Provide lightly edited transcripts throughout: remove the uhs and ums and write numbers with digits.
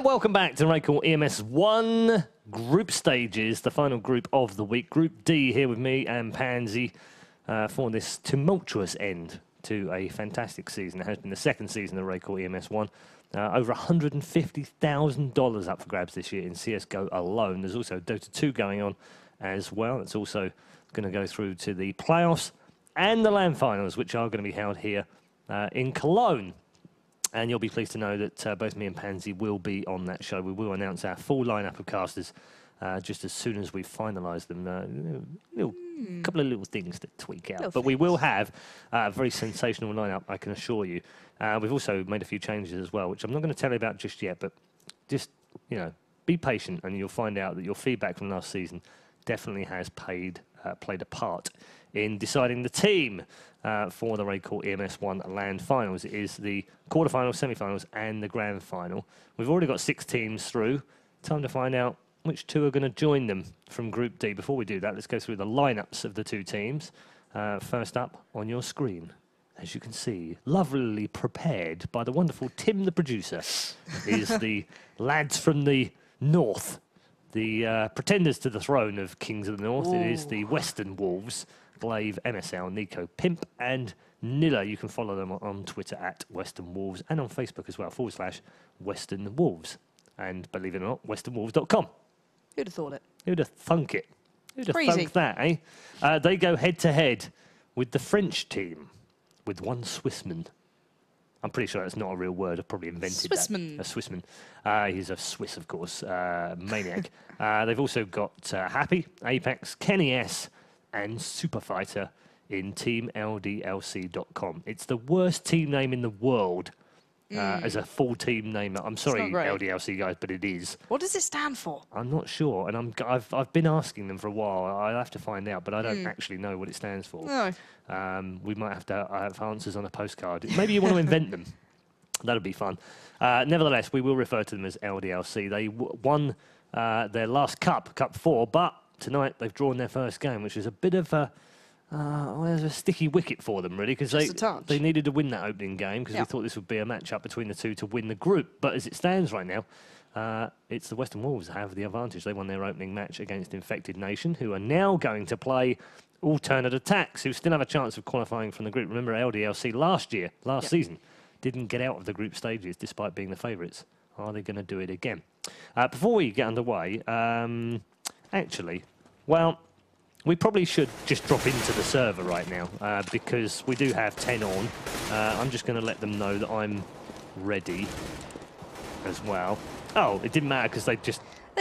Welcome back to RaidCall EMS 1 group stages, the final group of the week. Group D here with me and Pansy for this tumultuous end to a fantastic season. It has been the second season of RaidCall EMS 1. Over $150,000 up for grabs this year in CSGO alone. There's also Dota 2 going on as well. It's also going to go through to the playoffs and the LAN finals, which are going to be held here in Cologne. And you'll be pleased to know that both me and Pansy will be on that show. We will announce our full lineup of casters just as soon as we finalise them. Couple of little things to tweak out. But we will have a very sensational lineup, I can assure you. We've also made a few changes as well, which I'm not going to tell you about just yet, but just, you know, be patient and you'll find out that your feedback from last season definitely has played a part in deciding the team for the RaidCall EMS 1 LAN finals. It is the quarterfinals, semi-finals, and the grand final. We've already got 6 teams through. Time to find out which 2 are going to join them from Group D. Before we do that, let's go through the lineups of the 2 teams. First up on your screen, as you can see, lovely prepared by the wonderful Tim, the producer, is the lads from the north, the pretenders to the throne of Kings of the North. It is the Western Wolves. Glaive, MSL, Nico, Pimp, and Nilla. You can follow them on Twitter at Western Wolves and on Facebook as well, /Western Wolves. And believe it or not, westernwolves.com. Who'd have thought it? Who'd have thunk it? Who'd have thunk that, eh? They go head-to-head with the French team, with one Swissman. I'm pretty sure that's not a real word. I've probably invented Swissman. that. A Swissman. He's a Swiss, of course, maniac. They've also got Happy, Apex, Kenny S, and Superfighter in Team LDLC.com. It's the worst team name in the world as a full team name. I'm sorry, LDLC guys, but it is. What does it stand for? I'm not sure, and I've been asking them for a while. I'll have to find out, but I don't actually know what it stands for. No. We might have to have answers on a postcard. Maybe you want to invent them. That'll be fun. Nevertheless, we will refer to them as LDLC. They won their last Cup 4, but tonight they've drawn their first game, which is a bit of a sticky wicket for them, really, because they needed to win that opening game because we thought this would be a match-up between the 2 to win the group. But as it stands right now, it's the Western Wolves that have the advantage. They won their opening match against Infected Nation, who are now going to play Alternate Attacks, who still have a chance of qualifying from the group. Remember, LDLC last season, didn't get out of the group stages despite being the favourites. Are they going to do it again? Before we get underway, actually, well, we probably should just drop into the server right now because we do have 10 on. I'm just going to let them know that I'm ready as well. Oh, it didn't matter because they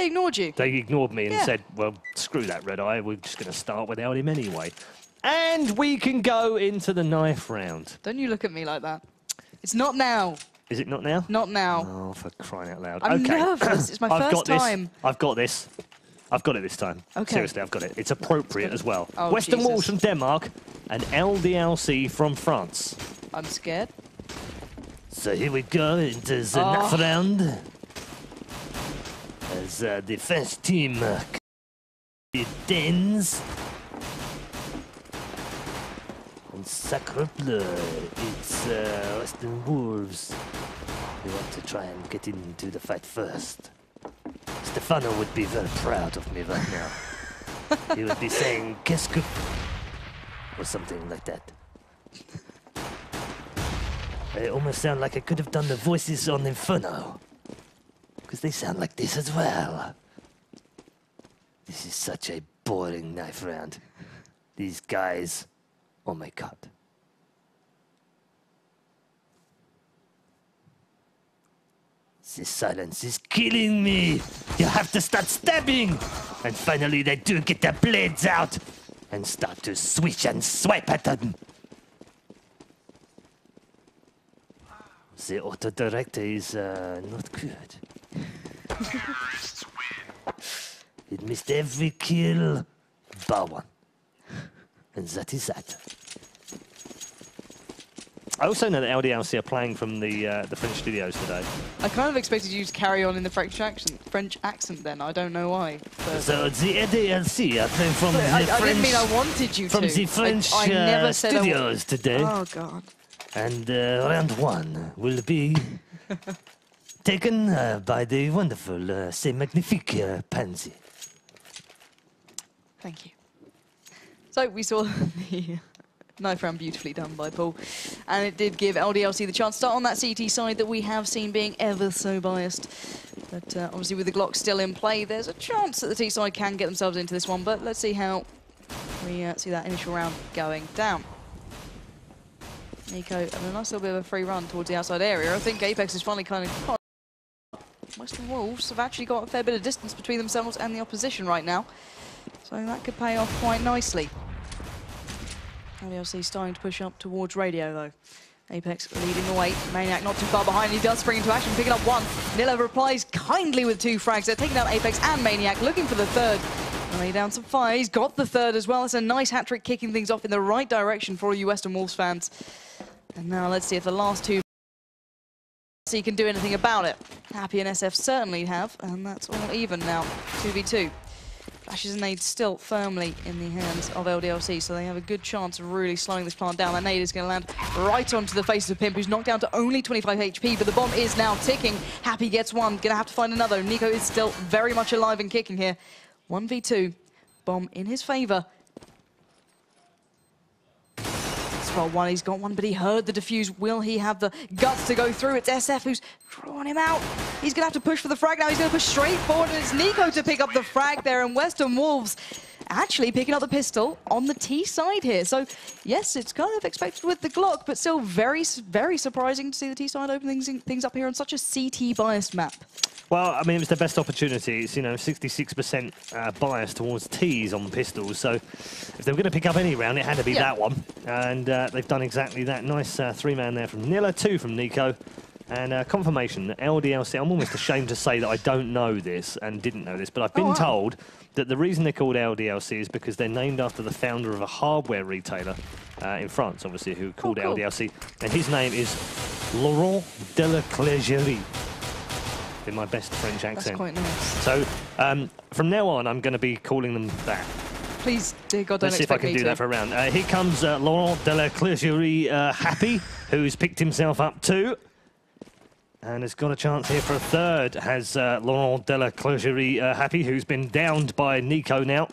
ignored you. They ignored me and said, well, screw that, Red Eye. We're just going to start without him anyway. And we can go into the knife round. Don't you look at me like that. It's not now. Is it not now? Not now. Oh, for crying out loud. I'm nervous. It's my first time. I've got this. I've got it this time. Okay. Seriously, I've got it. It's appropriate as well. Oh, Western Wolves from Denmark and LDLC from France. I'm scared. So here we go into the knife round. As the first team Danes. And Sacre Bleu, it's Western Wolves. We want to try and get into the fight first. Stefano would be very proud of me right now. He would be saying, "Qu'est-ce que..." or something like that. I almost sound like I could have done the voices on Inferno. Because they sound like this as well. This is such a boring knife round. These guys, oh my god. This silence is killing me. You have to start stabbing. And finally they do get their blades out and start to swish and swipe at them. The auto-director is not good. It missed every kill but one. And that is that. I also know that LDLC are playing from the French studios today. I kind of expected you to carry on in the French accent then. I don't know why. So the LDLC are playing from the French... I didn't mean I wanted you to. From the French I never said studios today. Oh, God. And round 1 will be taken by the wonderful, c'est magnifique Pansy. Thank you. So we saw the knife round beautifully done by Paul, and it did give LDLC the chance to start on that CT side that we have seen being ever so biased. But obviously with the Glock still in play, there's a chance that the T side can get themselves into this one, but let's see how we see that initial round going down. Nico having a nice little bit of a free run towards the outside area. I think Apex is finally kind of... Western Wolves have actually got a fair bit of distance between themselves and the opposition right now, so that could pay off quite nicely. LDLC starting to push up towards radio though. Apex leading the way. Maniac not too far behind. He does spring into action, picking up one. Nilla replies kindly with 2 frags. They're taking out Apex and Maniac, looking for the third. And lay down some fire. He's got the third as well. It's a nice hat trick, kicking things off in the right direction for all you Western Wolves fans. And now let's see if the last 2 can do anything about it. Happy and SF certainly have, and that's all even now. 2v2. Flashes and nades still firmly in the hands of LDLC, so they have a good chance of really slowing this plant down. That nade is going to land right onto the face of Pimp, who's knocked down to only 25 HP, but the bomb is now ticking. Happy gets one, going to have to find another. Nico is still very much alive and kicking here. 1v2, bomb in his favor. Spot one, he's got one, but he heard the defuse. Will he have the guts to go through? It's SF who's drawing him out. He's going to have to push for the frag now. He's going to push straight forward, and it's Nico to pick up the frag there, and Western Wolves actually picking up the pistol on the T side here. So, yes, it's kind of expected with the Glock, but still very, very surprising to see the T side opening things up here on such a CT-biased map. Well, I mean, it was the best opportunity. It's, you know, 66% bias towards T's on pistols. So if they were going to pick up any round, it had to be that one. And they've done exactly that. Nice 3-man there from Nilla, 2 from Nico. And confirmation that LDLC, I'm almost ashamed to say that I don't know this and didn't know this, but I've been told that the reason they're called LDLC is because they're named after the founder of a hardware retailer in France, obviously, who called LDLC. And his name is Laurent de la Clergerie. In my best French accent. That's quite nice. So from now on, I'm going to be calling them that. Please, dear God, don't Let's see if I can do that for a round. Here comes Laurent de la Clergerie Happy, who's picked himself up 2. And has got a chance here for a third. Has Laurent de la Clergerie Happy, who's been downed by Nico now.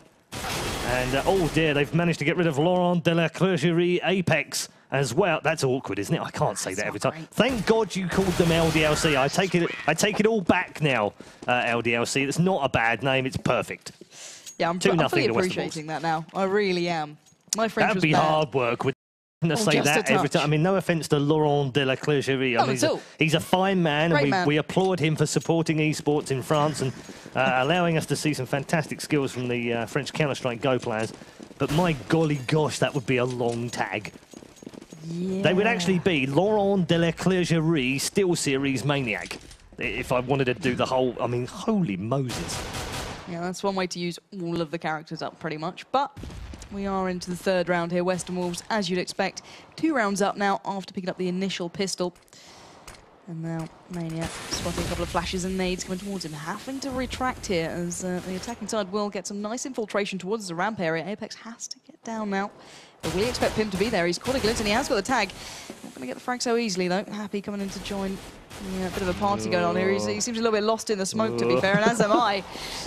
And oh dear, they've managed to get rid of Laurent de la Clergerie Apex as well. That's awkward, isn't it? I can't say that every time. Great. Thank God you called them LDLC. I take it all back now, LDLC. It's not a bad name. It's perfect. Yeah, I'm fully appreciating that now. I really am. My French That'd be hard work with to say that every time. I mean, no offence to Laurent de la Clergerie. I mean, he's a fine man, and we applaud him for supporting esports in France and allowing us to see some fantastic skills from the French Counter-Strike Go players. But my golly gosh, that would be a long tag. Yeah. They would actually be Laurent de la Clergerie Steel Series Maniac if I wanted to do the whole. I mean, holy Moses. Yeah, that's one way to use all of the characters up pretty much. But we are into the 3rd round here. Western Wolves, as you'd expect, 2 rounds up now after picking up the initial pistol. And now Maniac spotting a couple of flashes and nades coming towards him, having to retract here as the attacking side will get some nice infiltration towards the ramp area. Apex has to get down now. But we expect Pim to be there. He's caught a glint and he has got the tag. Not going to get the frag so easily though. Happy coming in to join. Yeah, a bit of a party going on here. He seems a little bit lost in the smoke, to be fair, and as am I.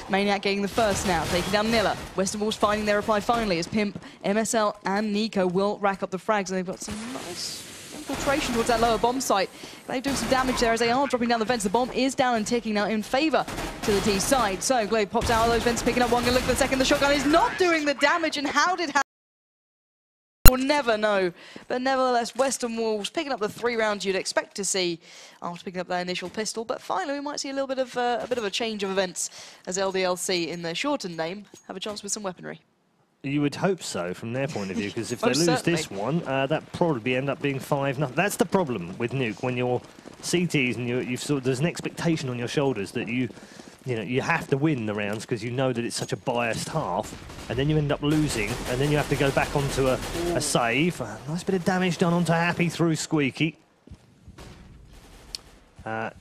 Maniac getting the first now, taking down Nilla. Western Wolves finding their reply finally as Pimp, MSL and Nico will rack up the frags, and they've got some nice infiltration towards that lower bomb site. They're doing some damage there as they are dropping down the vents. The bomb is down and ticking now in favour to the T side. So Glade pops out of those vents, picking up one, gonna look at the second. The shotgun is not doing the damage, and how did we'll never know. But nevertheless, Western Wolves picking up the 3 rounds you'd expect to see after picking up that initial pistol. But finally, we might see a little bit of a change of events as LDLC, in their shortened name, have a chance with some weaponry. You would hope so from their point of view, because if they lose this one, that probably end up being 5-0. That's the problem with Nuke when you're CTs and you've sort of, there's an expectation on your shoulders that you have to win the rounds because you know that it's such a biased half, and then you end up losing, and then you have to go back onto a save. A nice bit of damage done onto Happy through Squeaky.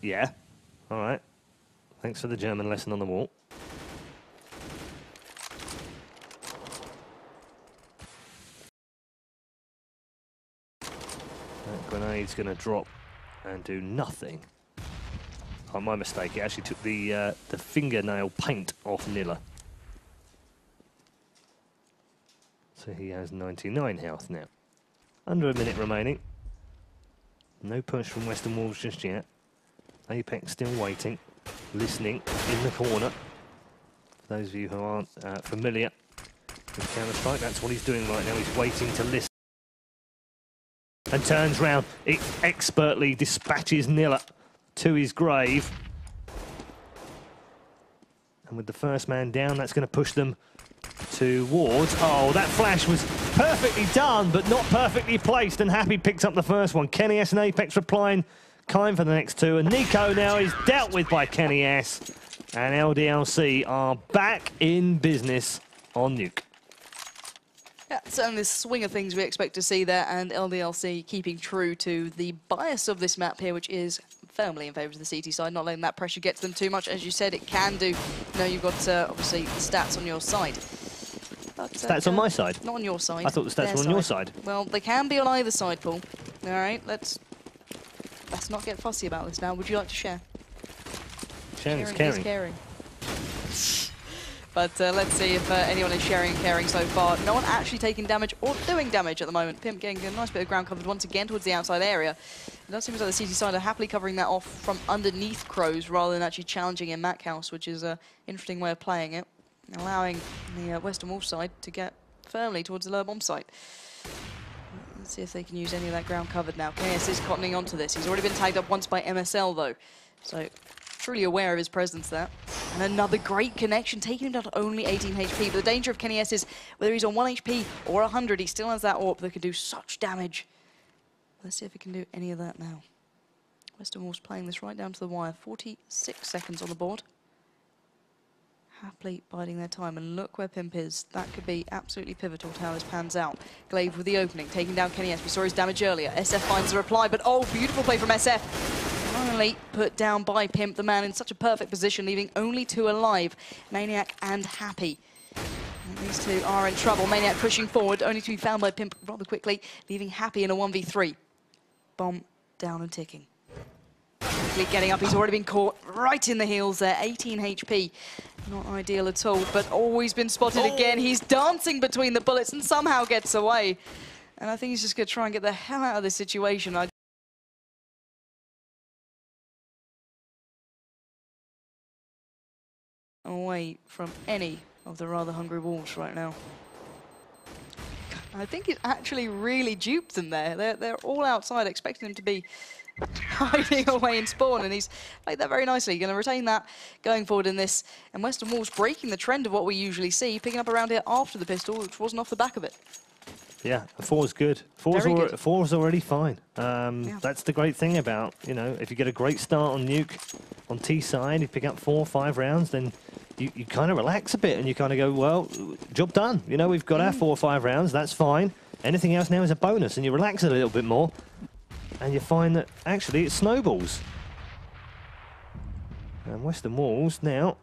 Yeah, all right. Thanks for the German lesson on the wall. That grenade's going to drop and do nothing. Oh, my mistake. It actually took the fingernail paint off Nilla. So he has 99 health now. Under a minute remaining. No push from Western Wolves just yet. Apex still waiting, listening in the corner. For those of you who aren't familiar with Counter-Strike, that's what he's doing right now. He's waiting to listen. And turns round. It expertly dispatches Nilla to his grave. And with the first man down, that's going to push them towards... Oh, that flash was perfectly done, but not perfectly placed, and Happy picks up the first one. Kenny S and Apex replying kind for the next two, and Nico now is dealt with by Kenny S, and LDLC are back in business on Nuke. Yeah, certainly the swing of things we expect to see there, and LDLC keeping true to the bias of this map here, which is firmly in favour of the CT side, not letting that pressure get to them too much. As you said, it can do. You know, you've got obviously the stats on your side. But, stats on my side? Not on your side. I thought the stats were on your side. Well, they can be on either side, Paul. All right, let's not get fussy about this now. Would you like to share? Sharing is caring. Is caring. But let's see if anyone is sharing and caring so far. No one actually taking damage or doing damage at the moment. Pimp getting a nice bit of ground covered once again towards the outside area. It does seem as though the CT side are happily covering that off from underneath Crows rather than actually challenging in Mac House, which is an interesting way of playing it, allowing the Western Wolf side to get firmly towards the lower bomb site. Let's see if they can use any of that ground covered now. KS is cottoning onto this. He's already been tagged up once by MSL though, so truly aware of his presence there. And another great connection, taking him down to only 18 HP. But the danger of Kenny S is whether he's on 1 HP or 100, he still has that AWP that can do such damage. Let's see if he can do any of that now. Western Wolves playing this right down to the wire. 46 seconds on the board. Happily biding their time, and look where Pimp is. That could be absolutely pivotal to how this pans out. Glaive with the opening, taking down Kenny S. We saw his damage earlier. SF finds the reply, but oh, beautiful play from SF. Finally put down by Pimp, the man in such a perfect position, leaving only two alive, Maniac and Happy. And these two are in trouble. Maniac pushing forward, only to be found by Pimp rather quickly, leaving Happy in a 1v3. Bomb down and ticking. Quickly getting up, he's already been caught right in the heels there, 18 HP. Not ideal at all, but always been spotted again. He's dancing between the bullets and somehow gets away. And I think he's just going to try and get the hell out of this situation. Away from any of the rather hungry Wolves right now. I think it actually really duped them there. They're all outside, expecting him to be hiding away in spawn, and he's played that very nicely. Going to retain that going forward in this. And Western Wolves breaking the trend of what we usually see, picking up around here after the pistol, which wasn't off the back of it. Yeah, 4's good. 4's already fine. Yeah. That's the great thing about, you know, if you get a great start on Nuke, on T side, you pick up 4 or 5 rounds, then you kind of relax a bit and you kind of go, well, job done. You know, we've got our 4 or 5 rounds, that's fine. Anything else now is a bonus, and you relax a little bit more, and you find that actually it snowballs. And Western Wolves now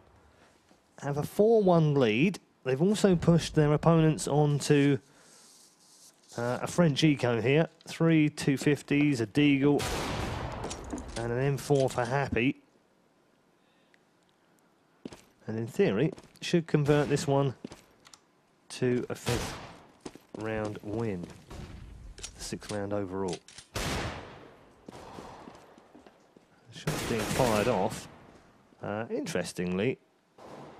have a 4-1 lead. They've also pushed their opponents onto a French eco here. 3 250s, a Deagle, and an M4 for Happy. And in theory, should convert this one to a 5th round win. 6th round overall. Shots being fired off. Interestingly,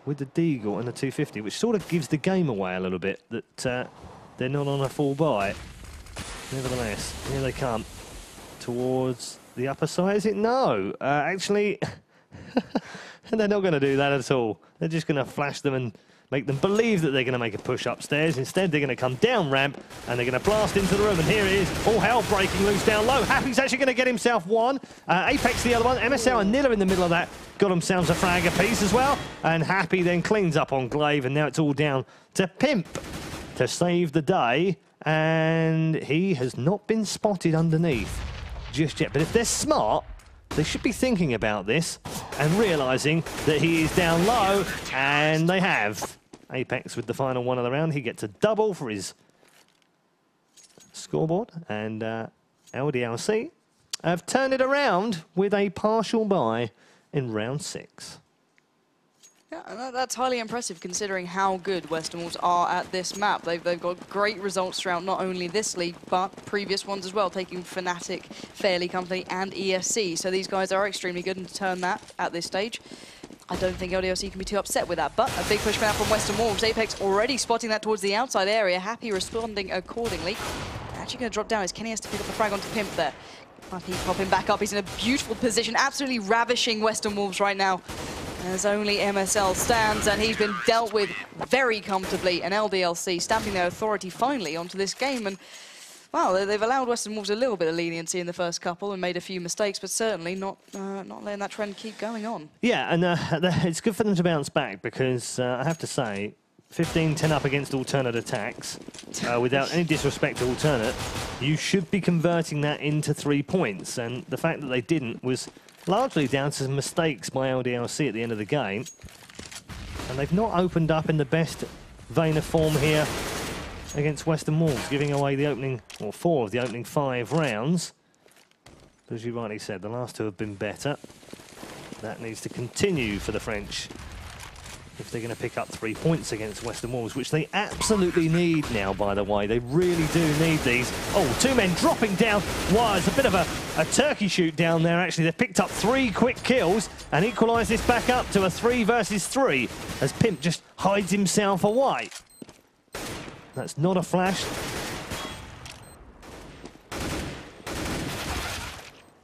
with the Deagle and the 250, which sort of gives the game away a little bit, that they're not on a full buy. Nevertheless, here they come towards the upper side. Is it? No. Actually, they're not going to do that at all. They're just going to flash them and make them believe that they're going to make a push upstairs. Instead, they're going to come down ramp and they're going to blast into the room. And here it is, all hell breaking loose down low. Happy's actually going to get himself one. Apex the other one. MSL and Nilla in the middle of that got themselves a frag apiece as well. And Happy then cleans up on Glaive, and now it's all down to Pimp to save the day. And he has not been spotted underneath just yet. But if they're smart, they should be thinking about this and realising that he is down low, and they have. Apex with the final one of the round. He gets a double for his scoreboard, and LDLC have turned it around with a partial buy in round 6. Yeah, that's highly impressive considering how good Western Wolves are at this map. They've got great results throughout not only this league, but previous ones as well, taking Fnatic, Fairly Company, and ESC. So these guys are extremely good and to turn that at this stage. I don't think LDLC can be too upset with that, but a big push now from Western Wolves. Apex already spotting that towards the outside area, Happy responding accordingly. Actually going to drop down as Kenny has to pick up the frag onto Pimp there. Happy popping back up, he's in a beautiful position, absolutely ravishing Western Wolves right now. As only MSL stands, and he's been dealt with very comfortably, and LDLC stamping their authority finally onto this game. And well, they've allowed Western Wolves a little bit of leniency in the first couple and made a few mistakes, but certainly not letting that trend keep going on. Yeah, and it's good for them to bounce back because I have to say, 15-10 up against alternate attacks, without any disrespect to alternate, you should be converting that into 3 points. And the fact that they didn't was largely down to some mistakes by LDLC at the end of the game. And they've not opened up in the best vein of form here against Western Wolves, giving away the opening, or 4 of the opening 5 rounds. But as you rightly said, the last 2 have been better. That needs to continue for the French if they're going to pick up 3 points against Western Wolves, which they absolutely need now, by the way. They really do need these. Oh, 2 men dropping down. Wow, it's a bit of a turkey shoot down there, actually. They've picked up 3 quick kills and equalised this back up to a 3 versus 3 as Pimp just hides himself away. That's not a flash.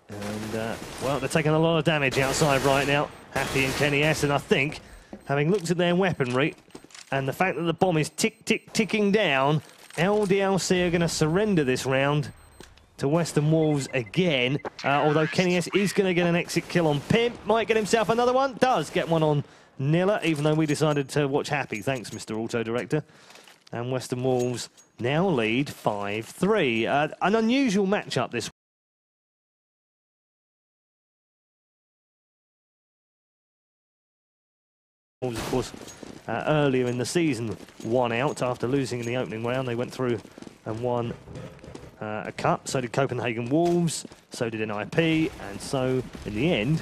And, well, they're taking a lot of damage outside right now. Happy and Kenny S, and I think, having looked at their weaponry and the fact that the bomb is ticking down, LDLC are going to surrender this round to Western Wolves again. Although Kenny S is going to get an exit kill on Pimp. Might get himself another one. Does get one on Nilla, even though we decided to watch Happy. Thanks, Mr. Auto Director. And Western Wolves now lead 5-3. An unusual matchup this. Wolves, of course, earlier in the season, won out after losing in the opening round. They went through and won a cup. So did Copenhagen Wolves, so did NIP, and so, in the end,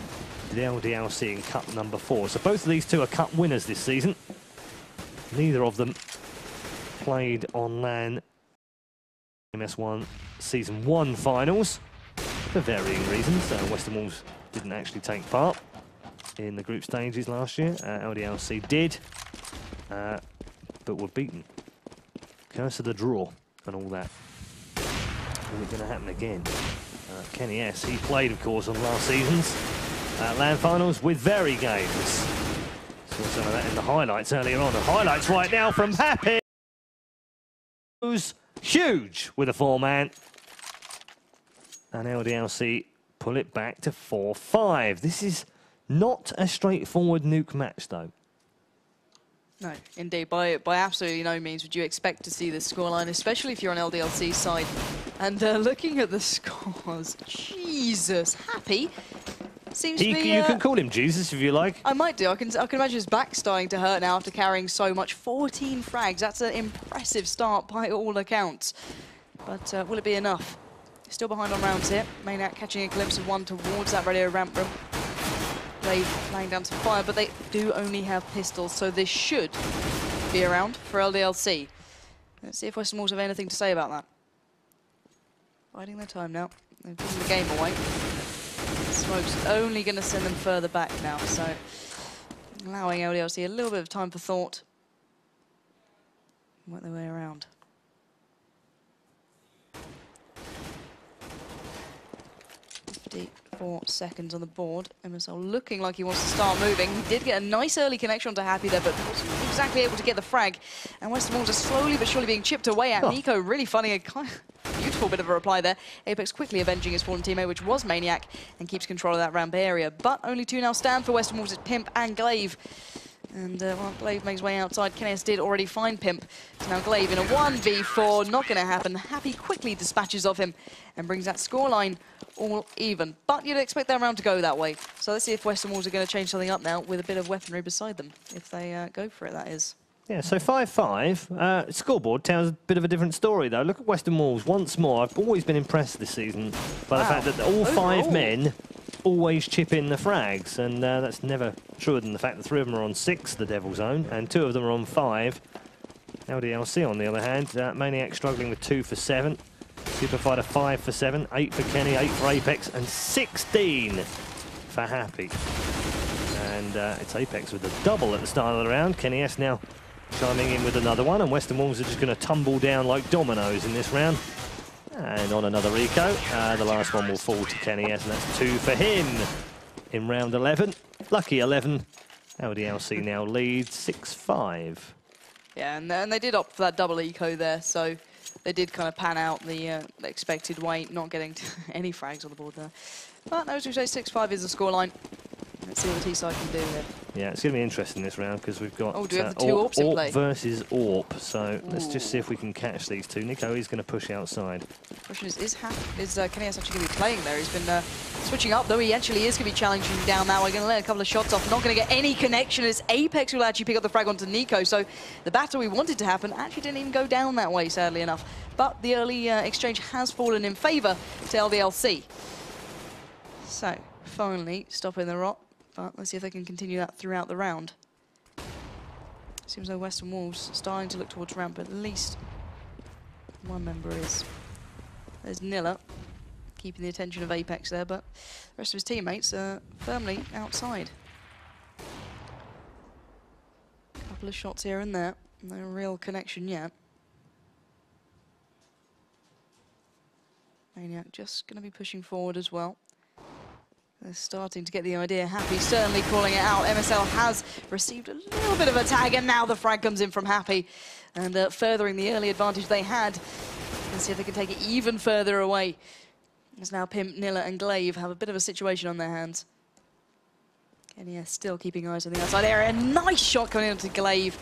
did LDLC in cup number 4. So both of these 2 are cup winners this season. Neither of them played on LAN EMS1 Season 1 finals for varying reasons. Western Wolves didn't actually take part in the group stages last year. LDLC did, but were beaten. Curse of the draw and all that. Is it going to happen again? Kenny S, he played, of course, on last season's LAN finals with Very Games. Saw some of that in the highlights earlier on. The highlights right now from Happy. Who's huge with a 4-man. And LDLC pull it back to 4-5. This is not a straightforward nuke match, though. No, indeed. By absolutely no means would you expect to see this scoreline, especially if you're on LDLC's side. And looking at the scores, Jesus, Happy seems to be... You can call him Jesus if you like. I might do. I can imagine his back starting to hurt now after carrying so much. 14 frags. That's an impressive start by all accounts. But will it be enough? Still behind on rounds here. Maniac catching a glimpse of one towards that radio ramp room. Glaive laying down some fire, but they do only have pistols, so this should be around for LDLC. Let's see if Western Wolves have anything to say about that. Biding their time now. They've given the game away. Smoke's only going to send them further back now, so allowing LDLC a little bit of time for thought. Work their way around. 54 seconds on the board. MSL looking like he wants to start moving. He did get a nice early connection onto Happy there, but wasn't exactly able to get the frag. And Western Wolves are slowly but surely being chipped away at. Nico really finding a kind of beautiful bit of a reply there. Apex quickly avenging his fallen teammate, which was Maniac, and keeps control of that ramp area. But only 2 now stand for Western Wolves. It's Pimp and Glaive. And while Glaive makes way outside, Kennis did already find Pimp. So now Glaive in a 1v4, not going to happen. Happy quickly dispatches of him and brings that scoreline all even. But you'd expect that round to go that way. So let's see if Western Wolves are going to change something up now with a bit of weaponry beside them, if they go for it, that is. Yeah, so 5-5. Scoreboard tells a bit of a different story, though. Look at Western Wolves once more. I've always been impressed this season by the fact that all 5 men always chip in the frags, and that's never truer than the fact that 3 of them are on 6, the Devil's Own, and 2 of them are on 5. LDLC, on the other hand, Maniac struggling with 2 for 7. Superfighter 5 for 7, 8 for Kenny, 8 for Apex, and 16 for Happy. And it's Apex with a double at the start of the round. Kenny S now chiming in with another one, and Western Wolves are just going to tumble down like dominoes in this round. And on another eco, the last one will fall to Kenny S, and that's 2 for him in round 11. Lucky 11. LDLC now leads 6-5. Yeah, and they did opt for that double eco there, so they did kind of pan out the expected way, not getting any frags on the board there. But no, as we say, 6-5 is the scoreline. Let's see what the T-side can do here. Yeah, it's going to be interesting this round because we've got do we have the 2 AWPs in play? Versus AWP. So let's just see if we can catch these 2. Nico is going to push outside. The question is Kenny S actually going to be playing there? He's been switching up, though he actually is going to be challenging down now. We're going to let a couple of shots off. Not going to get any connection as Apex will actually pick up the frag onto Nico. So the battle we wanted to happen actually didn't even go down that way, sadly enough. But the early exchange has fallen in favour to LDLC. So finally stopping the rot. But let's see if they can continue that throughout the round. Seems like Western Wolves starting to look towards ramp, but at least one member is. There's Nilla, keeping the attention of Apex there, but the rest of his teammates are firmly outside. Couple of shots here and there, no real connection yet. Maniac just going to be pushing forward as well. They're starting to get the idea. Happy certainly calling it out. MSL has received a little bit of a tag, and now the frag comes in from Happy, and furthering the early advantage they had. Let's see if they can take it even further away. As now Pimp, Nilla, and Glaive have a bit of a situation on their hands. Kenny S still keeping eyes on the outside area. Nice shot coming into Glaive.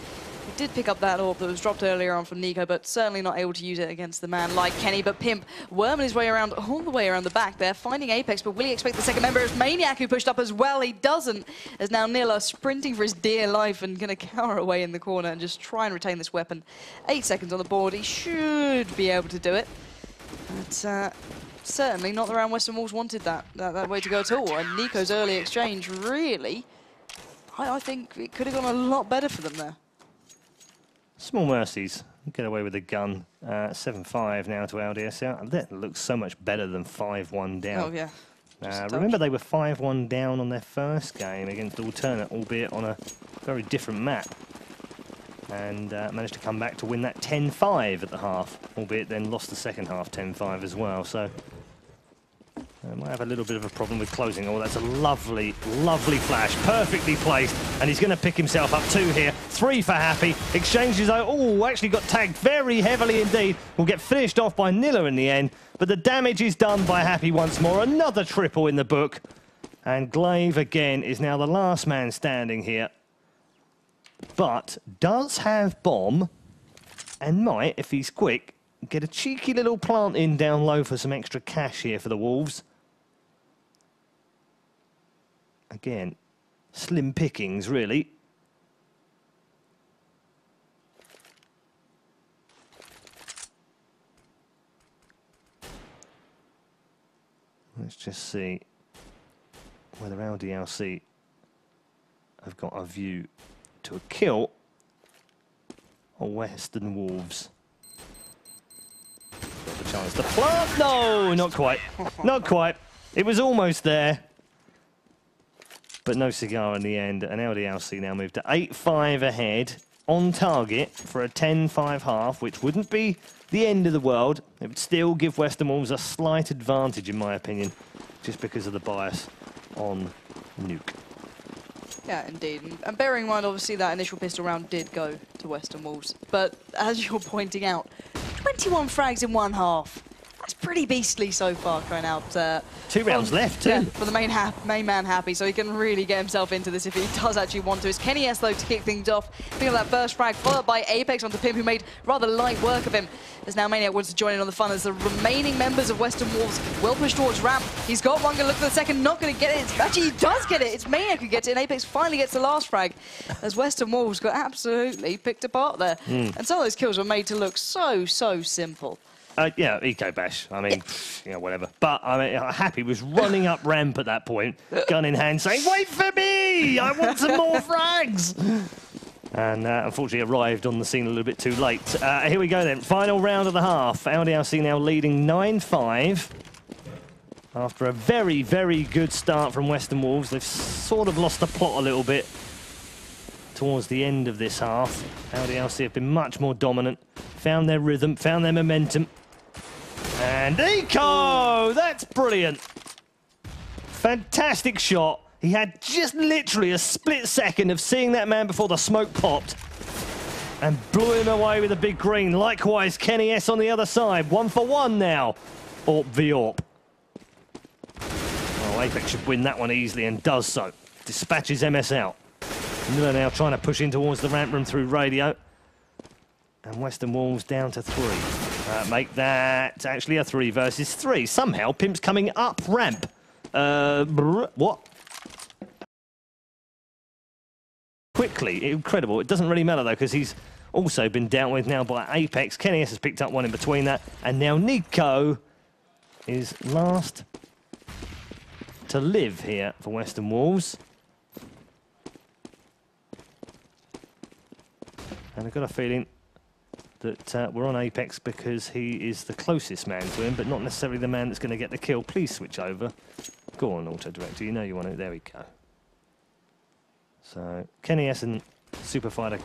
He did pick up that AWP that was dropped earlier on from Nico, but certainly not able to use it against the man like Kenny. But Pimp worming his way around all the way around the back there, finding Apex, but will he expect the second member? It's Maniac who pushed up as well. He doesn't, as now Nilla sprinting for his dear life and going to cower away in the corner and just try and retain this weapon. 8 seconds on the board. He should be able to do it. But certainly not the round Western Wolves wanted that way to go at all. And Nico's early exchange, really, I think it could have gone a lot better for them there. Small mercies. Get away with a gun. 7-5 now to LDS. That looks so much better than 5-1 down. Oh, yeah. Remember, they were 5-1 down on their first game against Alternate, albeit on a very different map. And managed to come back to win that 10-5 at the half, albeit then lost the second half 10-5 as well. So might have a little bit of a problem with closing. Oh, that's a lovely, lovely flash. Perfectly placed. And he's going to pick himself up 2 here. 3 for Happy. Exchanges, oh, actually got tagged very heavily indeed. Will get finished off by Nilla in the end. But the damage is done by Happy once more. Another triple in the book. And Glaive, again, is now the last man standing here. But does have bomb. And might, if he's quick, get a cheeky little plant in down low for some extra cash here for the Wolves. Again, slim pickings, really. Let's just see whether LDLC have got a view to a kill or Western Wolves. Got the chance to plant. No, not quite. Not quite. It was almost there. But no cigar in the end, and LDLC now moved to 8-5 ahead, on target for a 10-5 half, which wouldn't be the end of the world. It would still give Western Wolves a slight advantage, in my opinion, just because of the bias on Nuke. Yeah, indeed. And bearing in mind, obviously, that initial pistol round did go to Western Wolves. But as you're pointing out, 21 frags in one half. That's pretty beastly so far, crying out. 2 rounds left, too. Yeah, for the main man Happy, so he can really get himself into this if he does actually want to. It's Kenny S, though, to kick things off. Picking up that first frag, followed by Apex onto Pimp, who made rather light work of him. As now Maniac wants to join in on the fun as the remaining members of Western Wolves will push towards ramp. He's got one, gonna look for the second, not gonna get it. Actually, he does get it. It's Maniac who gets it, and Apex finally gets the last frag, as Western Wolves got absolutely picked apart there. And some of those kills were made to look so simple. Yeah, eco bash. I mean, you know, whatever. But I mean, Happy was running up ramp at that point, gun in hand, saying, "Wait for me! I want some more frags!" And unfortunately arrived on the scene a little bit too late. Here we go then. Final round of the half. LDLC now leading 9-5. After a very, very good start from Western Wolves, they've sort of lost the plot a little bit towards the end of this half. LDLC have been much more dominant, found their rhythm, found their momentum. And Eco! That's brilliant. Fantastic shot. He had just literally a split second of seeing that man before the smoke popped and blew him away with a big green. Likewise, Kenny S on the other side. 1 for 1 now. Orp v Orp. Oh, Apex should win that one easily and does so. Dispatches MS out. Miller now trying to push in towards the ramp room through radio. And Western Wolves down to 3. Make that actually a 3 versus 3. Somehow, Pimp's coming up ramp. What? Quickly, incredible. It doesn't really matter though, because he's also been dealt with now by Apex. Kenny S has picked up one in between that. And now Nico is last to live here for Western Wolves. And I've got a feeling that we're on Apex because he is the closest man to him, but not necessarily the man that's going to get the kill. Please switch over. Go on, Auto Director. You know you want it. There we go. So, Kenny S and Superfighter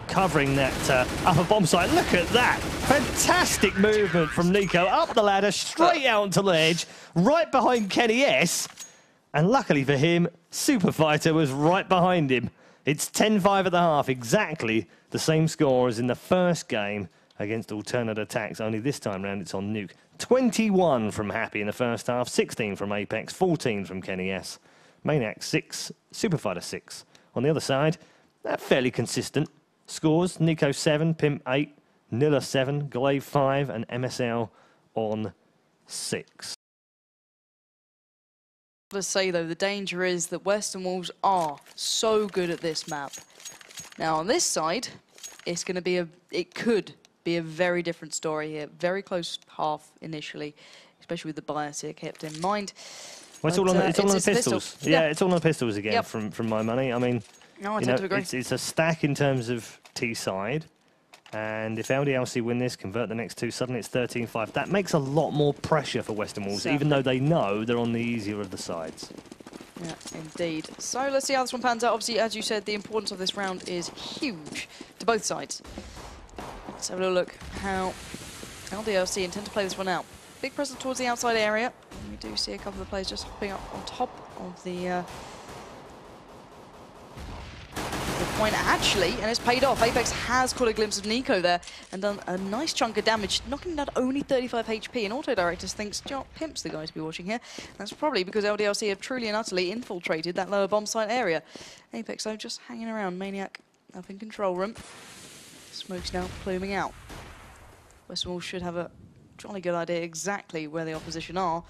covering that upper bomb site. Look at that. Fantastic movement from Nico. Up the ladder, straight out onto the ledge, right behind Kenny S. And luckily for him, Superfighter was right behind him. It's 10-5 at the half, exactly the same score as in the first game against Alternate Attacks, only this time round it's on Nuke. 21 from Happy in the first half, 16 from Apex, 14 from Kenny S. Maniac 6, Superfighter 6. On the other side, fairly consistent scores. Nico 7, Pimp 8, Nilla 7, Glaive 5, and MSL on 6. To say though, the danger is that Western Wolves are so good at this map. Now on this side, it's going to be it could be a very different story here. Very close half initially, especially with the bias here kept in mind. Well, it's all on the pistols. Yeah, it's all on the pistols again. Yep. From my money. I mean, no, I tend to agree. It's a stack in terms of T side. And if LDLC win this, convert the next two, suddenly it's 13-5. That makes a lot more pressure for Western Wolves, even though they know they're on the easier of the sides. Yeah, indeed. So let's see how this one pans out. Obviously, as you said, the importance of this round is huge to both sides. Let's have a little look how LDLC intend to play this one out. Big presence towards the outside area. We do see a couple of players just hopping up on top of the point actually, and it's paid off. Apex has caught a glimpse of Nico there and done a nice chunk of damage, knocking out only 35 HP. And Auto Directors thinks, you know, Pimp's the guy to be watching here. That's probably because LDLC have truly and utterly infiltrated that lower bomb site area. Apex, though, just hanging around. Maniac up in control room. Smoke's now pluming out. Western Wolves should have a jolly good idea exactly where the opposition are.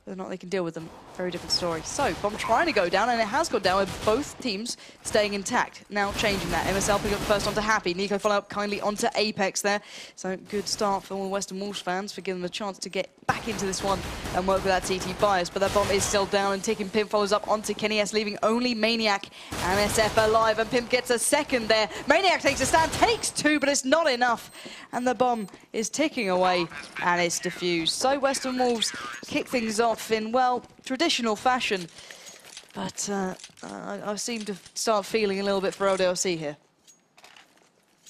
Whether or not they can deal with them, very different story. So, bomb trying to go down, and it has gone down with both teams staying intact. Now changing that. MSL picking up the first onto Happy. Nico follow up kindly onto Apex there. So, good start for all the Western Wolves fans for giving them a chance to get back into this one and work with that TT bias. But that bomb is still down, and ticking. Pimp follows up onto Kenny S, leaving only Maniac and SF alive. And Pimp gets a second there. Maniac takes a stand, takes two, but it's not enough. And the bomb is ticking away, and it's defused. So, Western Wolves kick things off in, well, traditional fashion, but I seem to start feeling a little bit for LDLC here.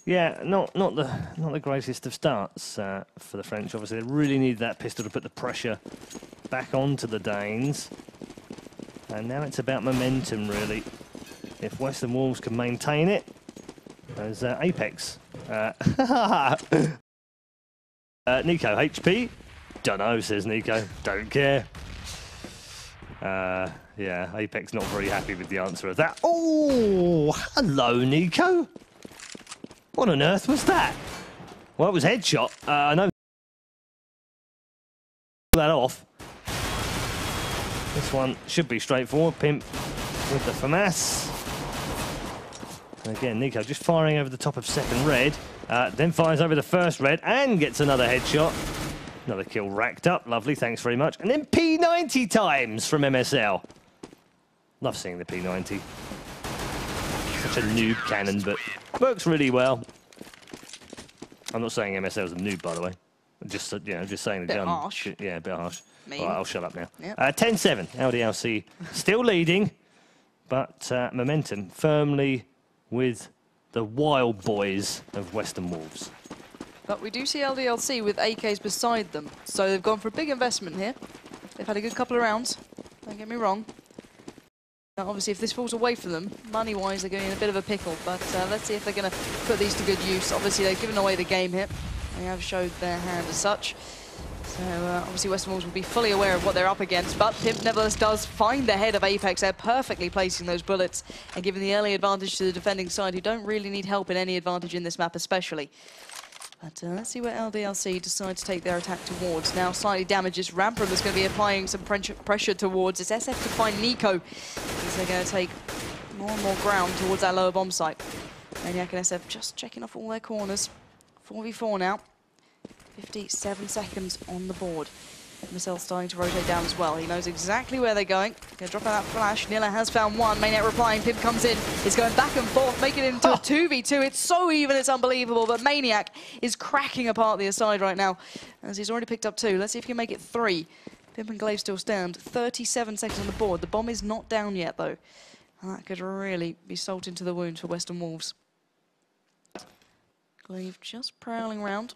Yeah, not the greatest of starts for the French. Obviously, they really need that pistol to put the pressure back onto the Danes, and now it's about momentum, really. If Western Wolves can maintain it, as Apex. Nico, HP? Dunno, says Nico. Don't care. Yeah, Apex not very happy with the answer of that. Oh, hello, Nico. What on earth was that? Well, it was headshot. I know that off. This one should be straightforward. Pimp with the FAMAS. And again, Nico just firing over the top of second red, then fires over the first red and gets another headshot. Another kill racked up. Lovely, thanks very much. And then P90 times from MSL. Love seeing the P90. Such a noob cannon, but works really well. I'm not saying MSL's a noob, by the way. Just, you know, just saying the gun. Harsh. Yeah, a bit harsh. All right, I'll shut up now. Yep. 10-7, LDLC still leading, but momentum firmly with the wild boys of Western Wolves. But we do see LDLC with AKs beside them, so they've gone for a big investment here. They've had a good couple of rounds, don't get me wrong. Now, obviously, if this falls away from them, money-wise, they're going in a bit of a pickle, but let's see if they're going to put these to good use. Obviously, they've given away the game here. They have showed their hand as such. So, obviously, Western Wolves will be fully aware of what they're up against, but Pimp nevertheless does find the head of Apex. They're perfectly placing those bullets and giving the early advantage to the defending side, who don't really need help in any advantage in this map especially. But let's see where LDLC decide to take their attack towards. Now, slightly damages Rampram is going to be applying some pressure towards. It's SF to find Nico, as they're going to take more and more ground towards that lower bomb site. Maniac and SF just checking off all their corners. 4v4 now. 57 seconds on the board. MSL starting to rotate down as well. He knows exactly where they're going. Gonna drop out that flash. Nilla has found one. Maniac replying. Pimp comes in. It's going back and forth, making it into a 2v2. It's so even, it's unbelievable. But Maniac is cracking apart the aside right now, as he's already picked up 2. Let's see if he can make it 3. Pimp and Glaive still stand. 37 seconds on the board. The bomb is not down yet, though. And that could really be salt into the wound for Western Wolves. Glaive just prowling around.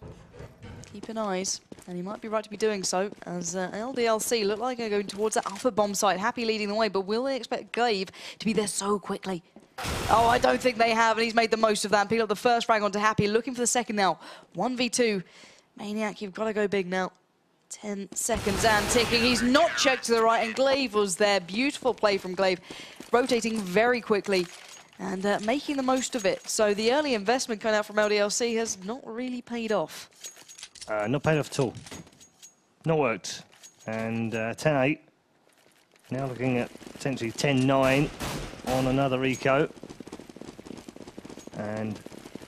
Keeping eyes, and he might be right to be doing so, as LDLC look like they're going towards that upper bomb site. Happy leading the way, but will they expect Glaive to be there so quickly? Oh, I don't think they have, and he's made the most of that and picked up the first frag onto Happy, looking for the second now. 1v2. Maniac, you've got to go big now. 10 seconds and ticking. He's not checked to the right, and Glaive was there. Beautiful play from Glaive, rotating very quickly and making the most of it. So the early investment coming out from LDLC has not really paid off. Not paid off at all. Not worked. And 10-8. Now looking at potentially 10-9 on another eco. And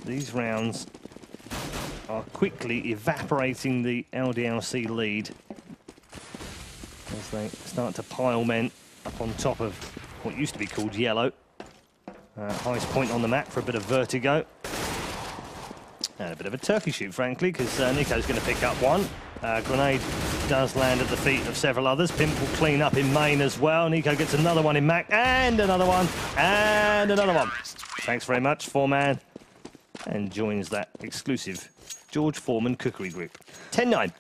these rounds are quickly evaporating the LDLC lead as they start to pile men up on top of what used to be called yellow. Highest point on the map for a bit of vertigo. And a bit of a turkey shoot, frankly, because Nico's going to pick up one. Grenade does land at the feet of several others. Pimp will clean up in main as well. Nico gets another one in Mac, and another one, and another one. Thanks very much, 4-man. And joins that exclusive George Foreman cookery group. 10-9.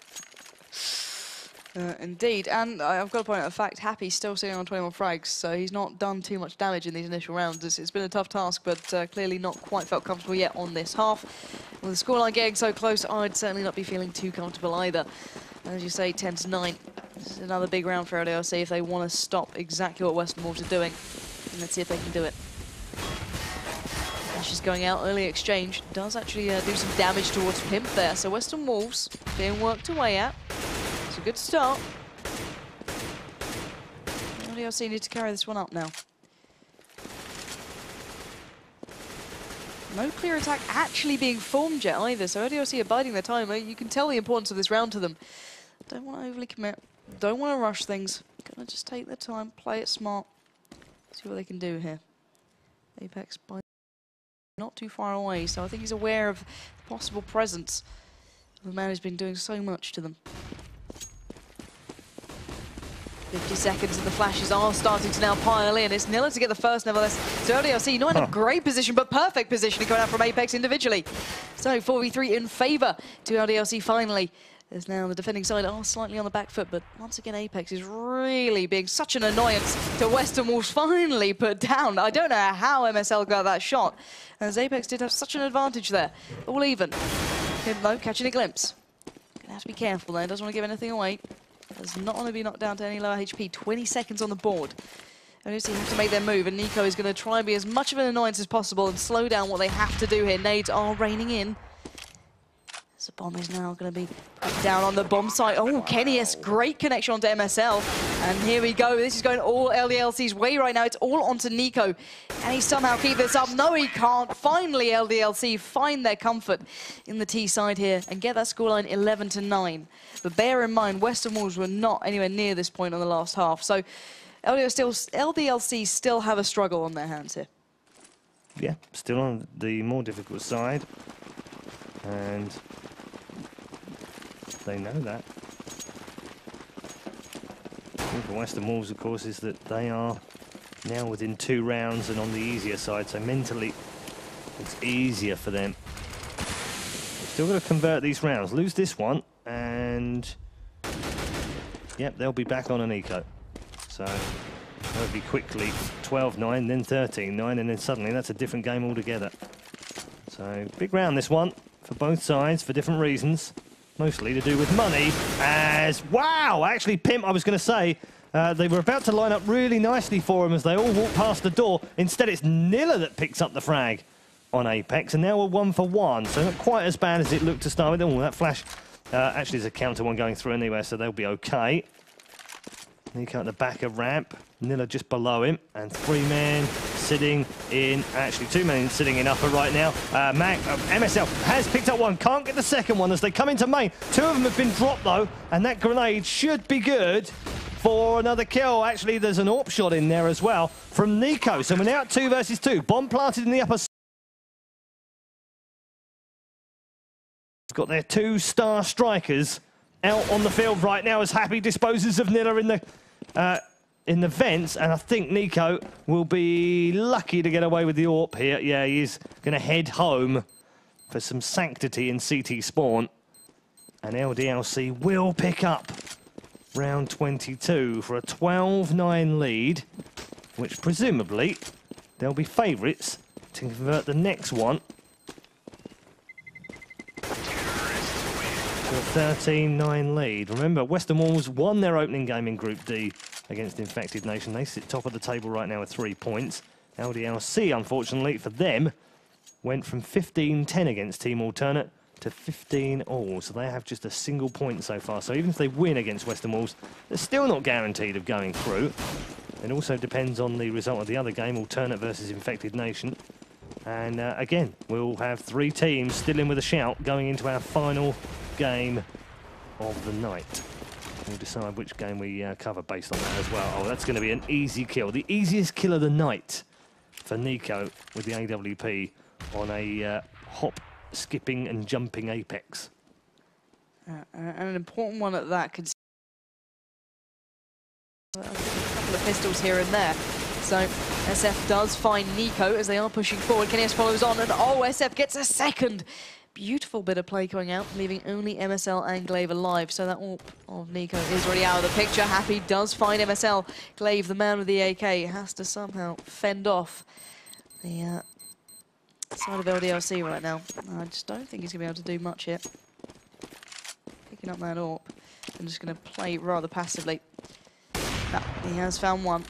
Indeed, and I've got to point out the fact Happy's still sitting on 21 frags, so he's not done too much damage in these initial rounds. It's been a tough task, but clearly not quite felt comfortable yet on this half. With the scoreline getting so close, I'd certainly not be feeling too comfortable either. As you say, 10-9. This is another big round for LDLC if they want to stop exactly what Western Wolves are doing. And let's see if they can do it. She's going out, early exchange. Does actually do some damage towards Pimp there. So Western Wolves being worked away at. It's a good start. LDLC need to carry this one up now. No clear attack actually being formed yet either, so LDLC are biding their time. You can tell the importance of this round to them. Don't want to overly commit. Don't want to rush things. Gonna just take their time, play it smart. See what they can do here. Apex by not too far away, so I think he's aware of the possible presence of the man who's been doing so much to them. 50 seconds and the flashes are starting to now pile in. It's Nilla to get the first nevertheless. So LDLC not in a great position, but perfect position coming out from Apex individually. So 4v3 in favour to LDLC finally. As now the defending side are slightly on the back foot, but once again Apex is really being such an annoyance to Western Wolves finally put down. I don't know how MSL got that shot, as Apex did have such an advantage there. All even. Himbo catching a glimpse. Gonna have to be careful there, doesn't want to give anything away. Does not want to be knocked down to any lower HP. 20 seconds on the board. LDLC have to make their move, and Nico is going to try and be as much of an annoyance as possible and slow down what they have to do here. Nades are raining in. So bomb is now going to be put down on the bomb site. Oh, Kenny's great connection onto MSL. And here we go. This is going all LDLC's way right now. It's all onto Nico. Can he somehow keep this up? No, he can't. Finally, LDLC find their comfort in the T side here and get that scoreline 11-9. But bear in mind, Western Wolves were not anywhere near this point on the last half. So LDLC still have a struggle on their hands here. Yeah, still on the more difficult side. And they know that. The thing for Western Wolves, of course, is that they are now within 2 rounds and on the easier side, so mentally it's easier for them. They've still got to convert these rounds. Lose this one, and yep, they'll be back on an eco. So that'll be quickly 12-9, then 13-9, and then suddenly that's a different game altogether. So big round this one for both sides for different reasons, mostly to do with money. As wow, actually Pimp, I was going to say, they were about to line up really nicely for him as they all walk past the door. Instead, it's Nilla that picks up the frag on Apex, and now we're 1 for 1. So not quite as bad as it looked to start with. Oh, that flash actually is a counter one going through anyway, so they'll be okay. Nico at the back of ramp, Nilla just below him, and 3 men sitting in, actually 2 men sitting in upper right now. MSL has picked up one, can't get the second one as they come into main. 2 of them have been dropped though, and that grenade should be good for another kill. Actually, there's an AWP shot in there as well from Nico. So we're now at 2 versus 2. Bomb planted in the upper. Got their 2 star strikers out on the field right now as Happy disposes of Nilla in the vents, and I think Nico will be lucky to get away with the AWP here. Yeah, he's going to head home for some sanctity in CT spawn, and LDLC will pick up round 22 for a 12-9 lead, which presumably they'll be favourites to convert the next one to a 13-9 lead. Remember, Western Wolves won their opening game in Group D against Infected Nation. They sit top of the table right now with 3 points. LDLC, unfortunately for them, went from 15-10 against Team Alternate to 15-all. So they have just a single point so far. So even if they win against Western Wolves, they're still not guaranteed of going through. It also depends on the result of the other game, Alternate versus Infected Nation. And again, we'll have 3 teams still in with a shout going into our final game of the night. We'll decide which game we cover based on that as well. Oh, that's going to be an easy kill. The easiest kill of the night for Nico with the AWP on a hop, skipping and jumping Apex. And an important one at that. A couple of pistols here and there. So SF does find Nico as they are pushing forward. Kenny follows on, and oh, SF gets a second. Beautiful bit of play going out, leaving only MSL and Glaive alive. So that AWP of Nico is already out of the picture. Happy does find MSL. Glaive, the man with the AK, has to somehow fend off the side of LDLC right now. I just don't think he's going to be able to do much here. Picking up that AWP. I'm just going to play rather passively. No, he has found one.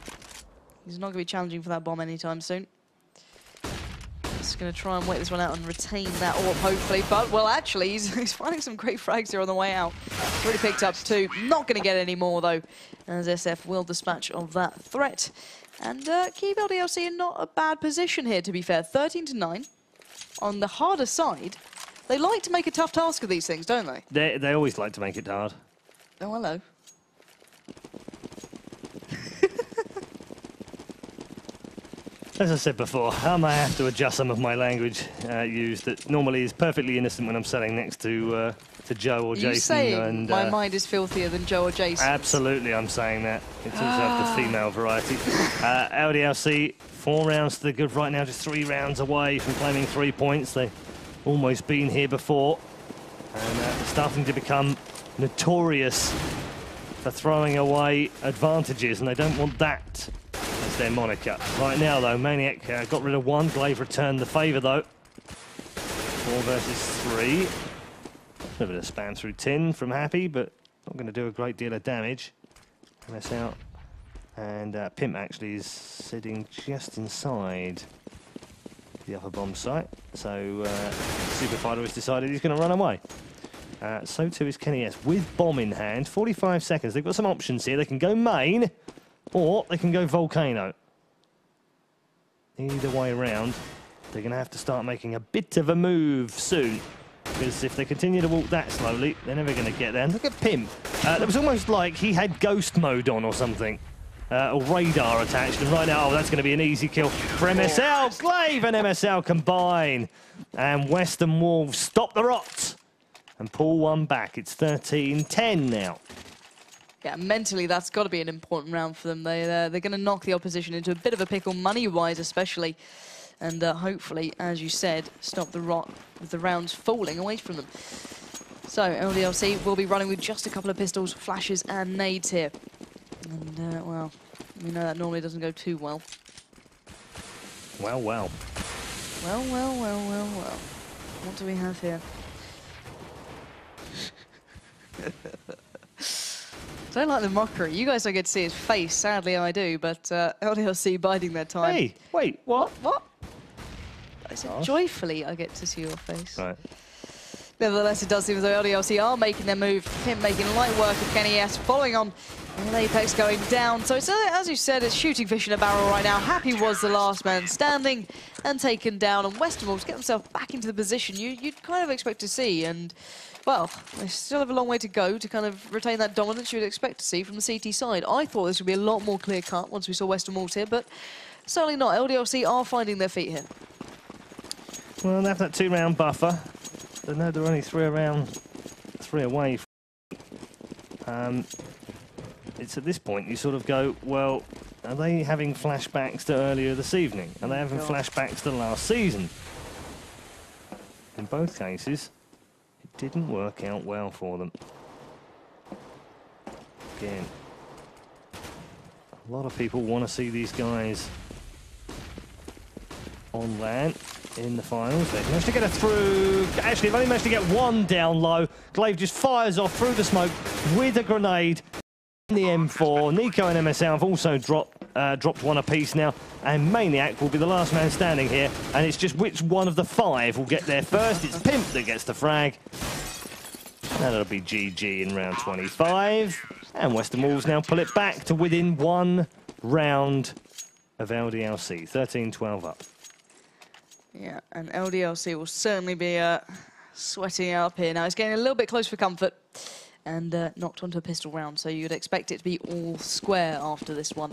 He's not going to be challenging for that bomb anytime soon. Just going to try and wait this one out and retain that AWP, hopefully. But, well, actually, he's finding some great frags here on the way out. Already picked up 2. Not going to get any more, though, as SF will dispatch of that threat. And keep LDLC in not a bad position here, to be fair. 13-9. On the harder side, they like to make a tough task of these things, don't they? They always like to make it hard. Oh, hello. As I said before, I may have to adjust some of my language used that normally is perfectly innocent when I'm sitting next to Joe or Jason. You saying and, my mind is filthier than Joe or Jason? Absolutely, I'm saying that. It's also the female variety. LDLC, 4 rounds to the good right now, just 3 rounds away from claiming 3 points. They've almost been here before, and starting to become notorious for throwing away advantages, and they don't want that as their moniker. Right now, though, Maniac got rid of 1. Glaive returned the favour, though. 4 versus 3. A bit of spam through tin from Happy, but not going to do a great deal of damage. MS out. And Pimp actually is sitting just inside the upper bomb site. So Superfighter has decided he's going to run away. So too is Kenny S with bomb in hand. 45 seconds. They've got some options here. They can go main or they can go volcano. Either way around, they're going to have to start making a bit of a move soon. Because if they continue to walk that slowly, they're never going to get there. And look at Pimp. It was almost like he had ghost mode on or something. Or radar attached. And right now, oh, that's going to be an easy kill for MSL. Glaive and MSL combine. And Western Wolves stop the rot and pull one back. It's 13-10 now. Yeah, mentally, that's got to be an important round for them. They're going to knock the opposition into a bit of a pickle, money-wise especially. And hopefully, as you said, stop the rot with the rounds falling away from them. So, LDLC will be running with just a couple of pistols, flashes and nades here. And, well, we know that normally doesn't go too well. Well, well. Well, well, well, well, well. What do we have here? I don't like the mockery. You guys don't get to see his face. Sadly, I do. But LDLC biding their time. Hey, wait, what? What? I said joyfully I get to see your face. Right. Nevertheless, it does seem as though LDLC are making their move. Him making light work of Kenny S, following on, and Apex going down. So it's, as you said, it's shooting fish in a barrel right now. Happy was the last man standing and taken down. And Western Wolves get themselves back into the position you'd kind of expect to see. And, well, they still have a long way to go to kind of retain that dominance you would expect to see from the CT side. I thought this would be a lot more clear-cut once we saw Western Wolves here, but certainly not. LDLC are finding their feet here. Well, they have that 2-round buffer. They know they're only 3 away. It's at this point you sort of go, well, are they having flashbacks to earlier this evening? Are they having flashbacks to last season? In both cases, it didn't work out well for them. Again, a lot of people want to see these guys on land in the finals. They've managed to get it through. Actually, they've only managed to get one down low. Glaive just fires off through the smoke with a grenade in the M4. Nico and MSL have also dropped one apiece now, and Maniac will be the last man standing here, and it's just which one of the 5 will get there first. It's Pimp that gets the frag. That'll be GG in round 25, and Western Wolves now pull it back to within 1 round of LDLC. 13-12 up. Yeah, and LDLC will certainly be sweating up here. Now, it's getting a little bit close for comfort and knocked onto a pistol round, so you'd expect it to be all square after this one,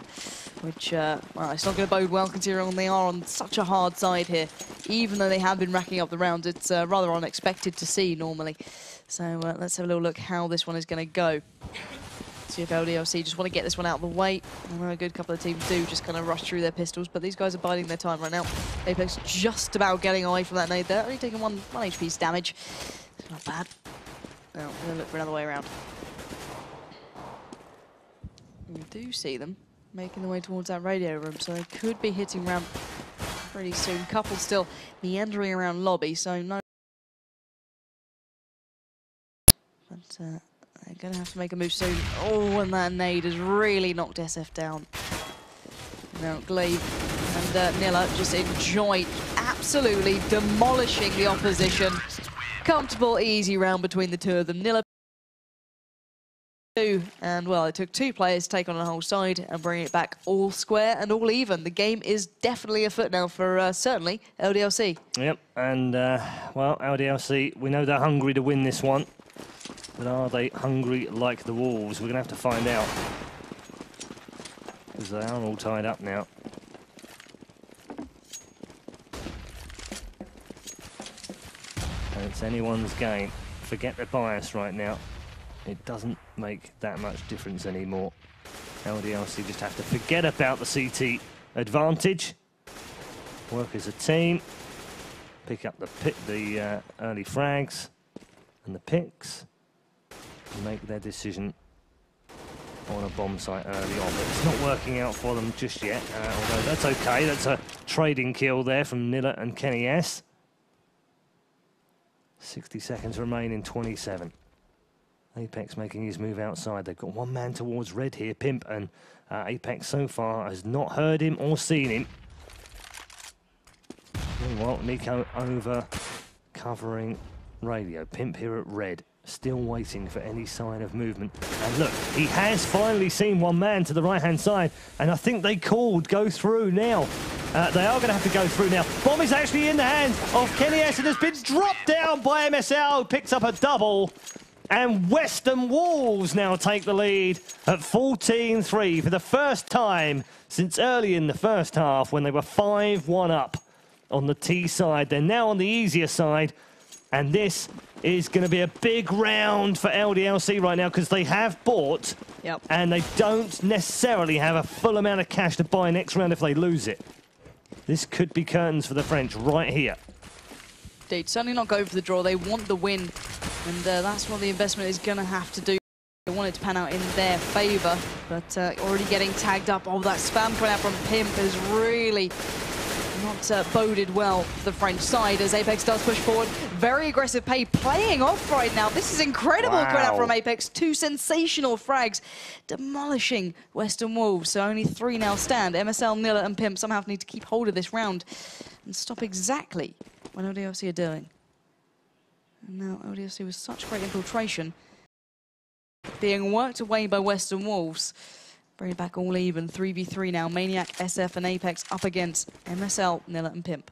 which, well, it's not going to bode well considering they are on such a hard side here. Even though they have been racking up the rounds, it's rather unexpected to see normally. So let's have a little look how this one is going to go. See if LDLC just want to get this one out of the way. I know a good couple of teams do just kind of rush through their pistols, but these guys are biding their time right now. Apex just about getting away from that nade there, only taking 1 HP's damage. It's not bad. Now, we're going to look for another way around. We do see them making their way towards that radio room, so they could be hitting ramp pretty soon. Couple still meandering around lobby, so no. But they're going to have to make a move soon. Oh, and that nade has really knocked SF down. Now, Glaive and Nilla just enjoy absolutely demolishing the opposition. Comfortable, easy round between the two of them. Nilla, and well, it took 2 players to take on a whole side and bring it back all square and all even. The game is definitely afoot now for certainly LDLC. Yep, and well, LDLC, we know they're hungry to win this one. But are they hungry like the Wolves? We're going to have to find out. Because they are all tied up now. And it's anyone's game. Forget the bias right now. It doesn't make that much difference anymore. LDLC just have to forget about the CT advantage. Work as a team. Pick up the early frags and the picks. Make their decision on a bomb site early on, but it's not working out for them just yet, although that's okay. That's a trading kill there from Nilla and Kenny S. 60 seconds remain in 27. Apex making his move outside. They've got 1 man towards red here, Pimp, and Apex so far has not heard him or seen him. Meanwhile, Nico over covering radio. Pimp here at red. Still waiting for any sign of movement. And look, he has finally seen one man to the right-hand side, and I think they called go through now. They are going to have to go through now. Bomb is actually in the hands of Kenny S and has been dropped down by MSL, picks up a double. And Western Wolves now take the lead at 14-3 for the first time since early in the first half when they were 5-1 up on the T side. They're now on the easier side, and this is going to be a big round for LDLC right now because they have bought and they don't necessarily have a full amount of cash to buy next round if they lose it. This could be curtains for the French right here. They'd certainly not go for the draw. They want the win, and that's what the investment is going to have to do. They want it to pan out in their favour, but already getting tagged up. Oh, that spam point out from Pimp is really not boded well for the French side as Apex does push forward. Very aggressive play, playing off right now. This is incredible coming out from Apex. 2 sensational frags, demolishing Western Wolves. So only 3 now stand. MSL, Nilla and Pimp somehow need to keep hold of this round and stop exactly what LDLC are doing. And now LDLC with such great infiltration, being worked away by Western Wolves. Bring it back all even, 3v3 now. Maniac, SF and Apex up against MSL, Nilla and Pimp.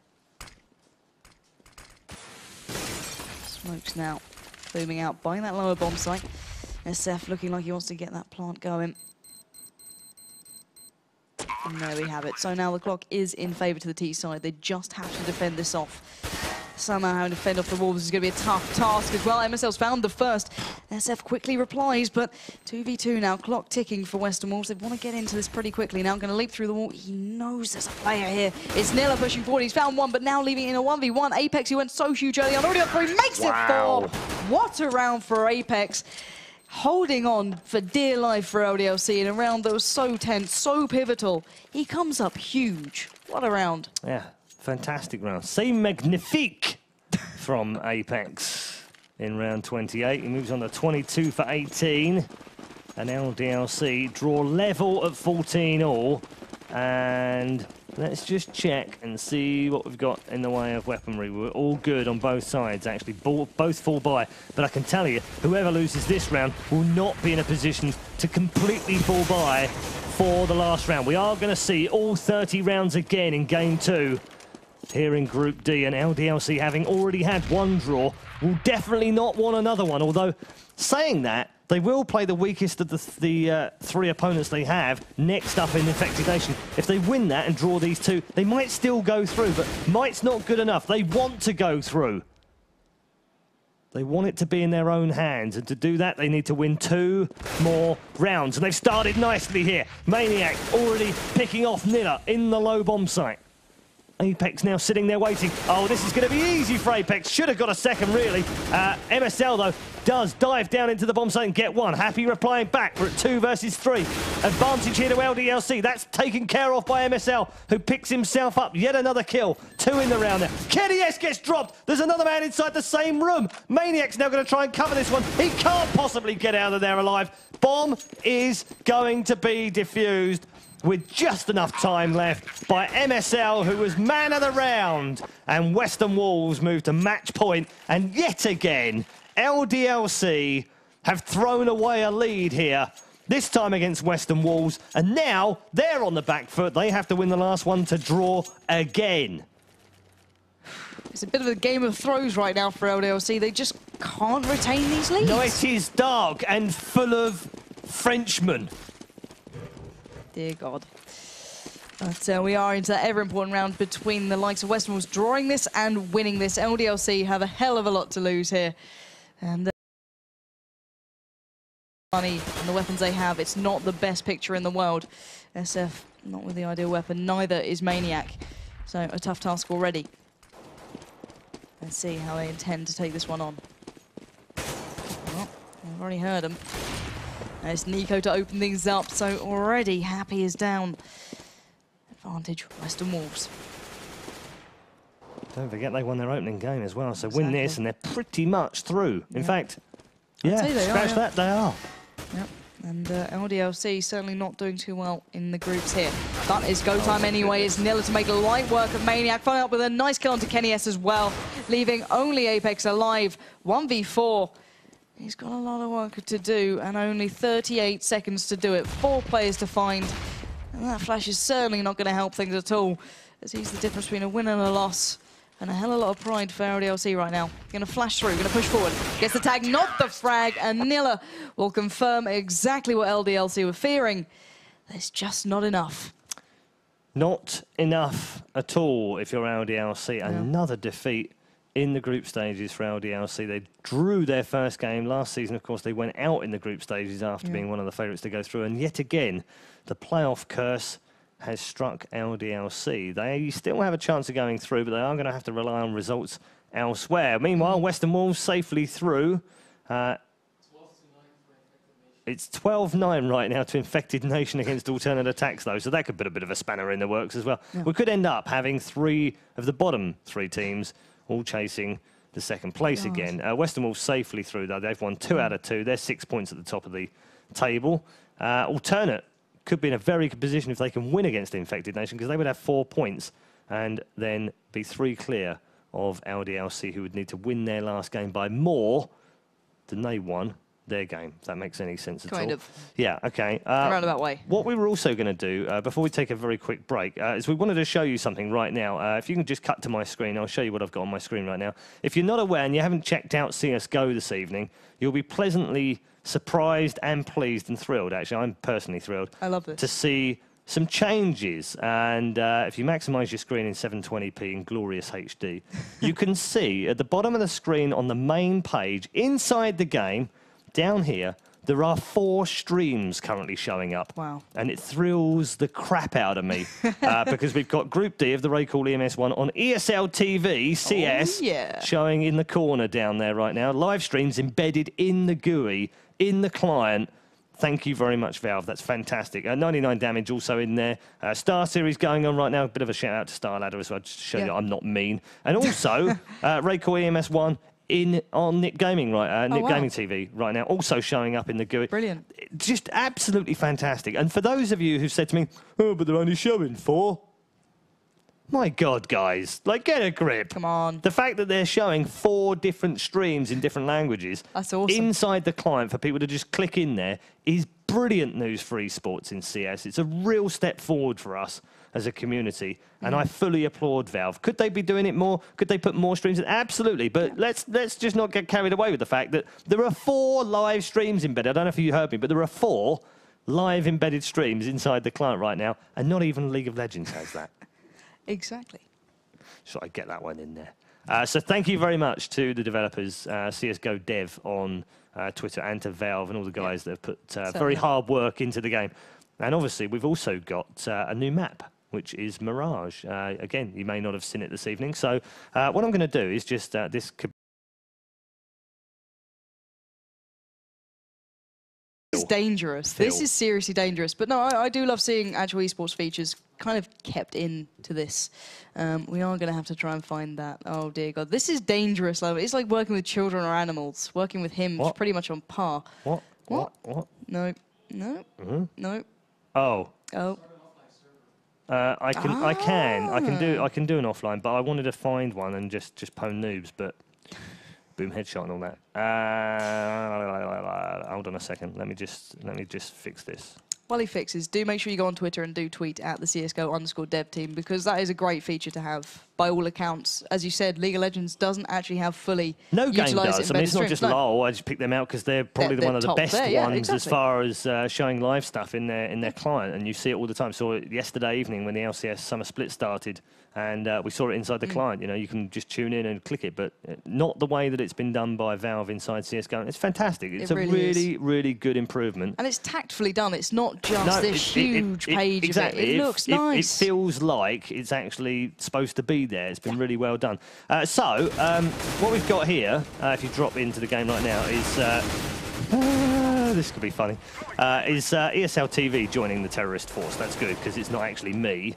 Smokes now booming out, buying that lower bomb site. SF looking like he wants to get that plant going. And there we have it. So now the clock is in favour to the T side. They just have to defend this off. Somehow having to fend off the Wolves is going to be a tough task as well. MSL's found the first. SF quickly replies, but 2v2 now, clock ticking for Western Wolves. They want to get into this pretty quickly. Now going to leap through the wall. He knows there's a player here. It's Nilla pushing forward. He's found one, but now leaving it in a 1v1. Apex, who went so huge early on, already up 3, makes it 4. What a round for Apex. Holding on for dear life for LDLC in a round that was so tense, so pivotal. He comes up huge. What a round. Yeah, fantastic round. C'est magnifique from Apex in round 28. He moves on to 22 for 18. And LDLC draw level at 14 all. And let's just check and see what we've got in the way of weaponry. We're all good on both sides, actually. Both fall by. But I can tell you, whoever loses this round will not be in a position to completely fall by for the last round. We are going to see all 30 rounds again in Game 2 here in Group D. And LDLC, having already had one draw, will definitely not want another one. Although, saying that, they will play the weakest of the 3 opponents they have next up in Infected Nation. If they win that and draw these 2, they might still go through, but might's not good enough. They want to go through. They want it to be in their own hands, and to do that, they need to win 2 more rounds. And they've started nicely here. Maniac already picking off Nilla in the low bomb site. Apex now sitting there waiting. Oh, this is going to be easy for Apex. Should have got a second, really. MSL, though, does dive down into the bomb site and get one. Happy replying back. We're at 2 versus 3. Advantage here to LDLC. That's taken care of by MSL, who picks himself up. Yet another kill. 2 in the round there. Kenny S gets dropped. There's another man inside the same room. Maniac's now going to try and cover this one. He can't possibly get out of there alive. Bomb is going to be defused with just enough time left by MSL, who was man of the round. And Western Wolves move to match point. And yet again, LDLC have thrown away a lead here, this time against Western Wolves. And now they're on the back foot. They have to win the last one to draw again. It's a bit of a game of throws right now for LDLC. They just can't retain these leads. No, it is dark and full of Frenchmen. Dear God. But we are into that ever-important round between the likes of Western Wolves drawing this and winning this. LDLC have a hell of a lot to lose here. And money and the weapons they have, it's not the best picture in the world. SF, not with the ideal weapon. Neither is Maniac. So a tough task already. Let's see how they intend to take this one on. Well, I've already heard them. It's Nico to open things up, so already Happy is down. Advantage, Western Wolves. Don't forget they won their opening game as well, so win this and they're pretty much through. In fact, scratch that, they are. Yep, and LDLC certainly not doing too well in the groups here. But it's go time anyway. It's Nilla to make light work of Maniac, following up with a nice kill onto Kenny S as well, leaving only Apex alive. 1v4. He's got a lot of work to do and only 38 seconds to do it. 4 players to find. And that flash is certainly not going to help things at all, as he's the difference between a win and a loss. And a hell of a lot of pride for LDLC right now. Going to flash through, going to push forward. Gets the tag, not the frag, and Nilla will confirm exactly what LDLC were fearing. There's just not enough. Not enough at all if you're LDLC. Yeah. Another defeat in the group stages for LDLC. They drew their first game last season. Of course, they went out in the group stages after being one of the favourites to go through. And yet again, the playoff curse has struck LDLC. They still have a chance of going through, but they are going to have to rely on results elsewhere. Meanwhile, Western Wolves safely through. It's 12-9 right now to Infected Nation against Alternate Attacks, though, so that could put a bit of a spanner in the works as well. Yeah. We could end up having 3 of the bottom 3 teams all chasing the second place again. Western Wolves safely through, though. They've won 2 out of 2. They're 6 points at the top of the table. Alternate could be in a very good position if they can win against Infected Nation, because they would have 4 points and then be 3 clear of LDLC, who would need to win their last game by more than they won their game, if that makes any sense at all. Kind of. Yeah, okay. Roundabout way. What we were also going to do, before we take a very quick break, is we wanted to show you something right now. If you can just cut to my screen, I'll show you what I've got on my screen right now. If you're not aware and you haven't checked out CSGO this evening, you'll be pleasantly surprised and pleased and thrilled, actually. I'm personally thrilled. I love this. To see some changes. And if you maximise your screen in 720p in glorious HD, you can see at the bottom of the screen on the main page, inside the game, down here, there are 4 streams currently showing up. Wow. And it thrills the crap out of me because we've got Group D of the RaidCall EMS 1 on ESL TV, CS, showing in the corner down there right now. Live streams embedded in the GUI, in the client. Thank you very much, Valve. That's fantastic. 99 damage also in there. Star Series going on right now. A bit of a shout out to Star Ladder as well, just to show you I'm not mean. And also, RaidCall EMS 1 on Nick Gaming, Nick Gaming TV right now, also showing up in the GUI. Brilliant. Just absolutely fantastic. And for those of you who said to me, oh, but they're only showing 4. My God, guys, like, get a grip. Come on. The fact that they're showing 4 different streams in different languages inside the client for people to just click in there is brilliant news for esports in CS. It's a real step forward for us as a community, and I fully applaud Valve. Could they be doing it more? Could they put more streams in? Absolutely, but let's just not get carried away with the fact that there are 4 live streams embedded. I don't know if you heard me, but there are 4 live embedded streams inside the client right now, and not even League of Legends has that. Exactly. So I get that one in there. So thank you very much to the developers, CSGO Dev on Twitter, and to Valve and all the guys that have put very hard work into the game. And obviously, we've also got a new map, which is Mirage. Again, you may not have seen it this evening. So what I'm going to do is just, this could... This is dangerous. This is seriously dangerous. But no, I do love seeing actual esports features kind of kept into this. We are going to have to try and find that. Oh, dear God. This is dangerous level. It's like working with children or animals. Working with him is pretty much on par. What? No. No. No. Oh. Oh. I can do an offline, but I wanted to find one and just pwn noobs, but boom headshot and all that. Hold on a second. Let me just fix this. While he fixes, do make sure you go on Twitter and do tweet at the CSGO_dev team, because that is a great feature to have by all accounts. As you said, League of Legends doesn't actually have fully No game does. I mean, it's not just LoL. I just pick them out because they're probably one of the best ones as far as showing live stuff in their client, and you see it all the time. Saw it yesterday evening when the LCS Summer Split started, and we saw it inside the client. You know, you can just tune in and click it, but not the way that it's been done by Valve inside CSGO. It's fantastic. It's a really good improvement. And it's tactfully done. It's not just this huge page exactly. of it. It looks nice. It feels like it's actually supposed to be there. It's been really well done. So, what we've got here, if you drop into the game right now, is... this could be funny. Is ESL TV joining the terrorist force. That's good, because it's not actually me.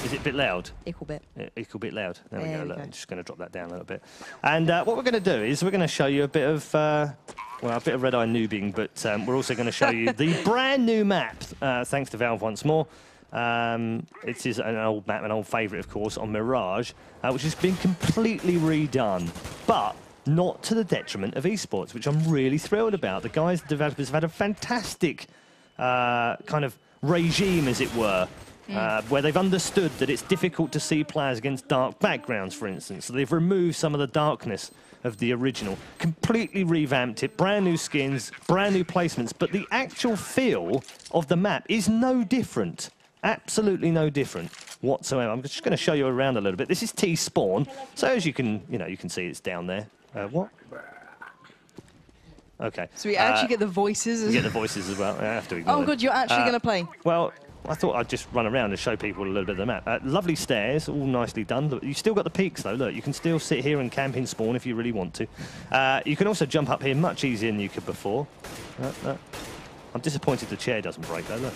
Is it a bit loud? Equal bit. Equal bit loud. There we go. Look, I'm just going to drop that down a little bit. And what we're going to do is we're going to show you a bit of, well, a bit of red-eye noobing, but we're also going to show you the brand new map, thanks to Valve once more. It is an old map, an old favourite, of course, on Mirage, which has been completely redone. But not to the detriment of esports, which I'm really thrilled about. The guys, the developers, have had a fantastic kind of regime, as it were, where they've understood that it's difficult to see players against dark backgrounds, for instance. So they've removed some of the darkness of the original, completely revamped it, brand new skins, brand new placements, but the actual feel of the map is no different. Absolutely no different whatsoever. I'm just going to show you around a little bit. This is T-Spawn. So as you can, you can see it's down there. What? Okay. So we actually get the voices. You get the voices as well. I have to ignore Oh, good. You're actually going to play. Well, I thought I'd just run around and show people a little bit of the map. Lovely stairs, all nicely done. Look, you still got the peaks, though. Look, you can still sit here and camp in spawn if you really want to. You can also jump up here much easier than you could before. I'm disappointed the chair doesn't break, though. Look.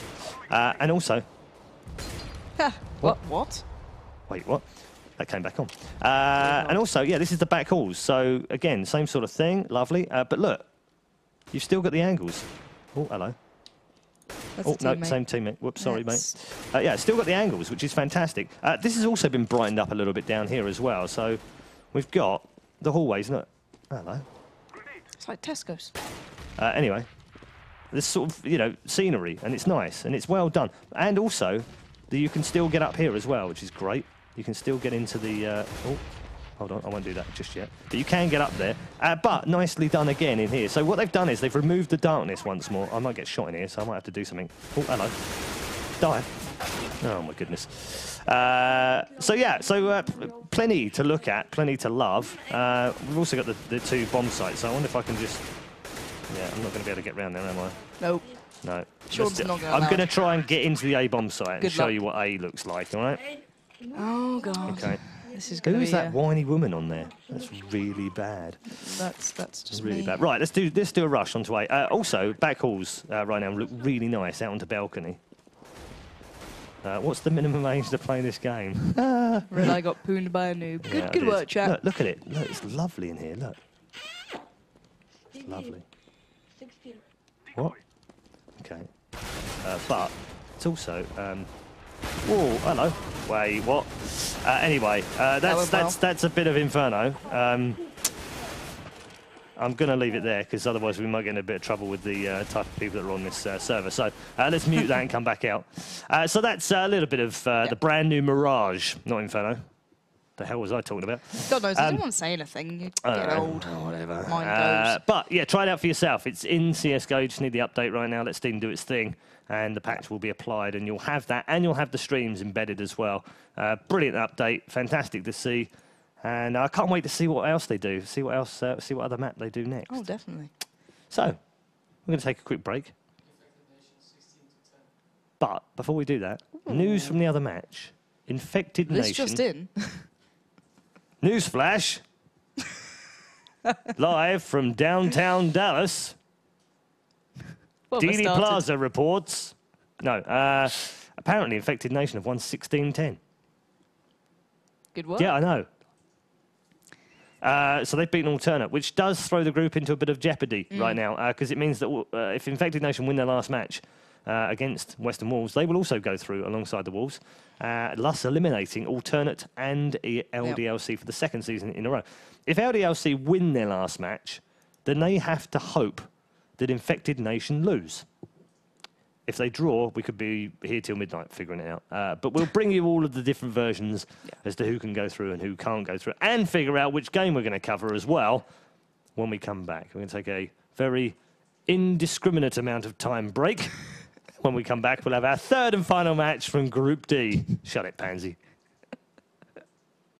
And also... What? Wait, what? That came back on. And also, yeah, this is the back halls. So, again, same sort of thing. Lovely. But look, you've still got the angles. Oh, hello. That's oh, no, same teammate. Whoops, sorry, mate. Yeah, still got the angles, which is fantastic. This has also been brightened up a little bit down here as well. So we've got the hallways. Look. Hello. It's like Tesco's. Anyway, this sort of, scenery, and it's nice, and it's well done. And also, you can still get up here as well, which is great. You can still get into the... oh, hold on, I won't do that just yet. But you can get up there. But nicely done again in here. So what they've done is they've removed the darkness once more. I might get shot in here, so I might have to do something. Oh, hello. Die. Oh, my goodness. Plenty to look at, plenty to love. We've also got the two bomb sites, so I wonder if I can just... Yeah, I'm not going to be able to get around there, am I? Nope. No. I'm going to try and get into the A bomb site and show you what A looks like, all right? Oh, God. Okay. This is going Who to is that whiny woman on there? That's really bad. That's just really me. bad. Right, let's do a rush onto A. Also, back halls right now look really nice out onto balcony. What's the minimum age to play this game? Really, I got pooned by a noob. Good work, chat. Look at it. Look, it's lovely in here. Look. It's lovely. What? Okay. But it's also... whoa, hello. Wait, what? Anyway, that's a bit of inferno. I'm going to leave it there because otherwise we might get in a bit of trouble with the type of people that are on this server. So let's mute that and come back out. So that's a little bit of the brand new Mirage, not Inferno. The hell was I talking about? God knows, I didn't want to say anything. You get old. Whatever. Mine goes. But yeah, try it out for yourself. It's in CSGO. You just need the update right now. Let Steam do its thing. And the patch will be applied, and you'll have that, and you'll have the streams embedded as well. Brilliant update, fantastic to see, and I can't wait to see what else they do. See what other map they do next. Oh, definitely. So, we're going to take a quick break. But before we do that, news from the other match. Infected Nation. This just in. Newsflash. Live from downtown Dallas. Dealey Plaza reports. No, apparently Infected Nation have won 16-10. Good work. Yeah, I know. So they've beaten Alternate, which does throw the group into a bit of jeopardy right now, because it means that if Infected Nation win their last match against Western Wolves, they will also go through alongside the Wolves, thus eliminating Alternate and LDLC for the second season in a row. If LDLC win their last match, then they have to hope that Infected Nation lose. If they draw, we could be here till midnight figuring it out. But we'll bring you all of the different versions as to who can go through and who can't go through, and figure out which game we're going to cover as well when we come back. We're going to take a very indiscriminate amount of time break. When we come back, we'll have our third and final match from Group D. Shut it, Pansy.